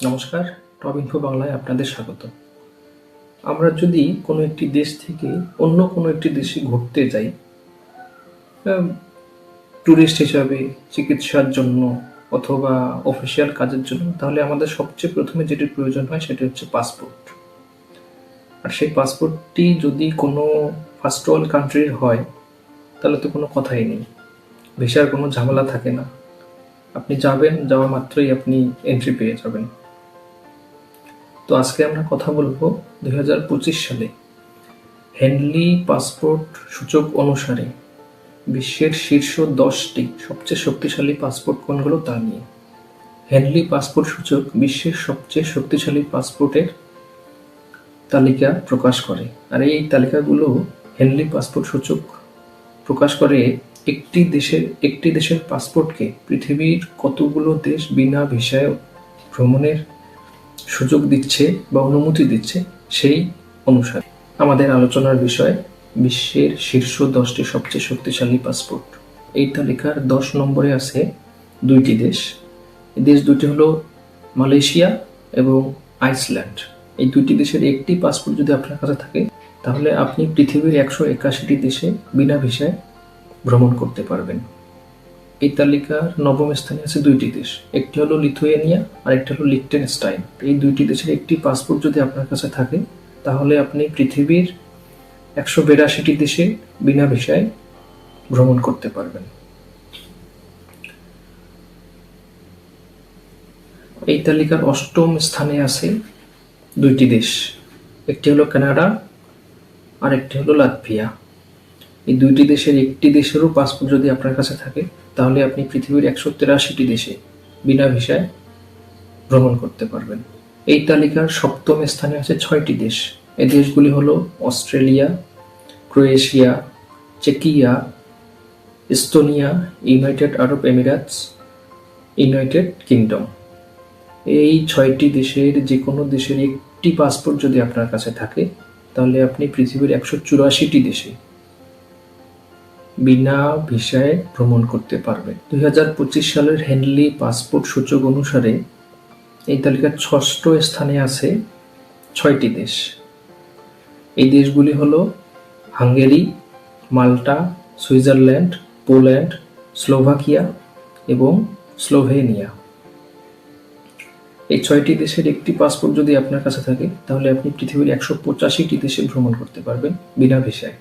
নমস্কার, top info বাংলায় আপনাদের স্বাগত। আমরা যদি কোনো একটি দেশ থেকে অন্য কোনো একটি দেশে ঘুরতে যাই, ট্যুরিস্ট হিসাবে, চিকিৎসার জন্য অথবা অফিসিয়াল কাজের জন্য, তাহলে আমাদের সবচেয়ে প্রথমে যেটির প্রয়োজন হয় সেটি হচ্ছে পাসপোর্ট। আর সেই পাসপোর্টটি যদি কোনো ফার্স্ট ওয়ার্ল্ড কান্ট্রির হয় তাহলে তো কোনো কথাই নেই, ভিসার কোনো ঝামেলা থাকে না। আপনি যাবেন, যাওয়া মাত্রই আপনি এন্ট্রি পেয়ে যাবেন। তো আজকে আমরা কথা বলবো 2025 সালে হেনলি পাসপোর্ট সূচক অনুসারে বিশ্বের শীর্ষ 10টি সবচেয়ে শক্তিশালী পাসপোর্ট কোনগুলো তা নিয়ে। হেনলি পাসপোর্ট সূচক বিশ্বের সবচেয়ে শক্তিশালী পাসপোর্টের তালিকা প্রকাশ করে। আর এই তালিকাগুলো হেনলি পাসপোর্ট সূচক প্রকাশ করে একটি দেশের পাসপোর্টকে পৃথিবীর কতগুলো দেশ বিনা ভিসায় ভ্রমণের সুযোগ দিচ্ছে বা অনুমতি দিচ্ছে সেই অনুসারে। আমাদের আলোচনার বিষয় বিশ্বের শীর্ষ 10টি সবচেয়ে শক্তিশালী পাসপোর্ট। এই তালিকার 10 নম্বরে আছে 2টি দেশ। এই দেশ দুটি হলো মালয়েশিয়া এবং আইসল্যান্ড। এই 2টি দেশের একটি পাসপোর্ট যদি আপনার কাছে থাকে তাহলে আপনি পৃথিবীর 181টি দেশে বিনা ভিসায় ভ্রমণ করতে পারবেন। এই তালিকার 9ম স্থানে আছে 2টি দেশ, একটি হলো লিথুয়েনিয়া আর একটি হলো লিechtenstein। এই 2টি দেশের একটি পাসপোর্ট যদি আপনার কাছে থাকে তাহলে আপনি পৃথিবীর 182টি দেশে বিনা ভিসায় ভ্রমণ করতে পারবেন। এই তালিকার 8ম স্থানে আছে 2টি দেশ, একটি হলো কানাডা আর একটি হলো লাটভিয়া। এই 2টি দেশের একটি দেশেরও পাসপোর্ট যদি আপনার কাছে থাকে তাহলে আপনি পৃথিবীর 183টি দেশে বিনা ভিসায় ভ্রমণ করতে পারবেন। এই তালিকার 7ম স্থানে আছে 6টি দেশ। এই দেশগুলি হলো অস্ট্রেলিয়া, ক্রোয়েশিয়া, চেকিয়া, Estonia, United Arab Emirates, United Kingdom. এই 6টি দেশের যে কোনো দেশের একটি পাসপোর্ট যদি আপনার কাছে থাকে তাহলে আপনি পৃথিবীর 184টি দেশে বিনা ভিসায় ভ্রমণ করতে পারবেন। 2025 সালের হেনলি পাসপোর্ট সূচক অনুসারে এই তালিকার 6ষ্ঠ স্থানে আছে 6টি দেশ। এই দেশগুলি হলো হাঙ্গেরি, মাল্টা, সুইজারল্যান্ড, পোল্যান্ড, স্লোভাকিয়া এবং স্লোভেনিয়া। এই 6টি দেশের একটি পাসপোর্ট যদি আপনার কাছে থাকে তাহলে আপনি পৃথিবীর 185টি দেশে ভ্রমণ করতে পারবেন বিনা ভিসায়।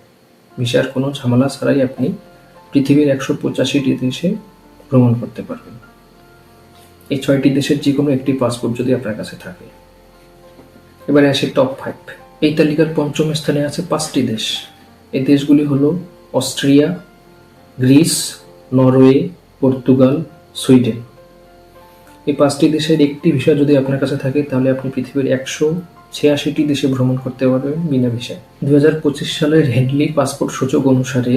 ভিসার কোনো ঝামেলা ছাড়াই আপনি পৃথিবীর 185টি দেশে ভ্রমণ করতে পারবেন এই 6টি দেশের যে কোনো একটি পাসপোর্ট যদি আপনার কাছে থাকে। এবারে আসে টপ 5। এই তালিকার 5ম স্থানে আছে 5টি দেশ। এই দেশগুলি হলো Austria, Greece, Norway, Portugal, Sweden. এই 5টি দেশের একটি ভিসা যদি আপনার কাছে থাকে তাহলে আপনি পৃথিবীর 186টি দেশে ভ্রমণ করতে পারবেন বিনা ভিসায়। 2025 সালের হেনলি পাসপোর্ট সূচক অনুসারে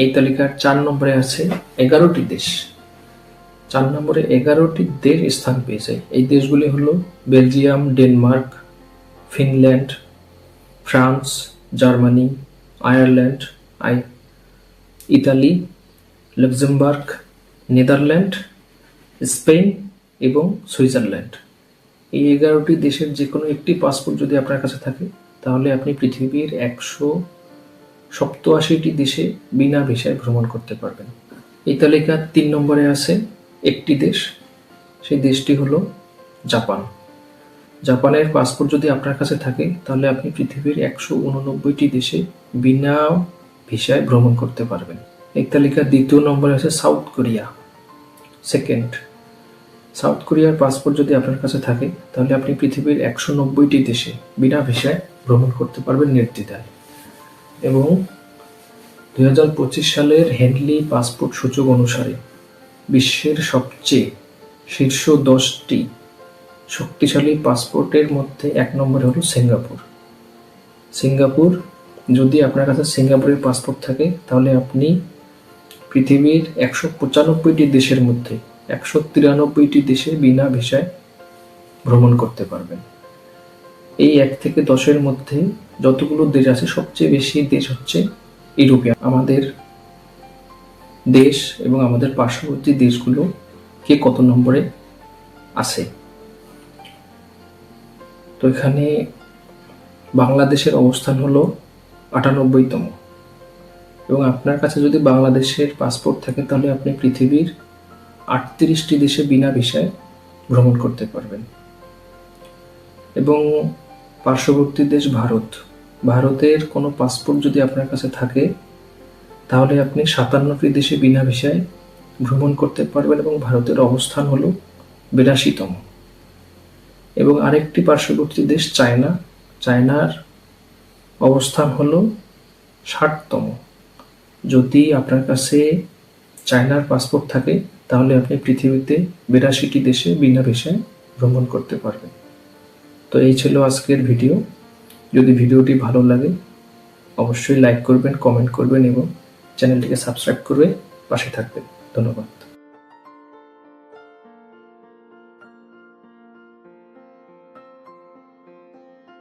এই তালিকার 4 নম্বরে আছে 11টি দেশ। 4 নম্বরে 11টি দেশ স্থান পেয়েছে। এই দেশগুলি হলো Belgium, Denmark, Finland, France, Germany, Ireland, Italy, Luxembourg, Netherland, Spain এবং সুইজারল্যান্ড। এই 11টি দেশের যে কোনো একটি পাসপোর্ট যদি আপনার কাছে থাকে তাহলে আপনি পৃথিবীর 187টি দেশে বিনা ভিসায় ভ্রমণ করতে পারবেন। এই তালিকার 3 নম্বরে আছে একটি দেশ, সেই দেশটি হলো জাপান। জাপানের পাসপোর্ট যদি আপনার কাছে থাকে তাহলে আপনি পৃথিবীর 189টি দেশে বিনা ভিসায় ভ্রমণ করতে পারবেন। এই তালিকার 2য় নম্বরে আছে সাউথ কোরিয়া। সেকেন্ড, সাউথ কোরিয়ার পাসপোর্ট যদি আপনার কাছে থাকে তাহলে আপনি পৃথিবীর 190টি দেশে বিনা ভিসায় ভ্রমণ করতে পারবেন নির্দ্বিধায়। এবং 2025 সালের হেনলি পাসপোর্ট সূচক অনুসারে বিশ্বের সবচেয়ে শীর্ষ 10টি শক্তিশালী পাসপোর্টের মধ্যে 1 নম্বরে হলো সিঙ্গাপুর। সিঙ্গাপুর যদি আপনার কাছে সিঙ্গাপুরের পাসপোর্ট থাকে তাহলে আপনি পৃথিবীর 195টি দেশের মধ্যে 193টি দেশে বিনা ভিসায় ভ্রমণ করতে পারবেন। এই 1 থেকে 10-এর মধ্যে যতগুলো দেশ আছে সবচেয়ে বেশি দেশ হচ্ছে ইউরোপিয়ান। আমাদের দেশ এবং আমাদের পার্শ্ববর্তী দেশগুলো কে কত নম্বরে আছে। তো এখানে বাংলাদেশের অবস্থান হলো ৯৮তম, এবং আপনার কাছে যদি বাংলাদেশের পাসপোর্ট থাকে তাহলে আপনি পৃথিবীর ৩৮টি দেশে বিনা ভিসায় ভ্রমণ করতে পারবেন। এবং পার্শ্ববর্তী দেশ ভারতের কোনো পাসপোর্ট যদি আপনার কাছে থাকে তাহলে আপনি ৫৭টি দেশে বিনা ভিসায় ভ্রমণ করতে পারবেন, এবং ভারতের অবস্থান হলো ৮২তম। এবং আরেকটি পার্শ্ববর্তী দেশ চায়নার অবস্থান হলো ৬০তম। যদি আপনার কাছে চায়নার পাসপোর্ট থাকে তাহলে আপনি পৃথিবীতে ৮২টি দেশে বিনা ভিসায় ভ্রমণ করতে পারবেন। তো এই ছিল আজকের ভিডিও। যদি ভিডিওটি ভালো লাগে অবশ্যই লাইক করবেন, কমেন্ট করবেন এবং চ্যানেলটিকে সাবস্ক্রাইব করে পাশে থাকবেন। ধন্যবাদ।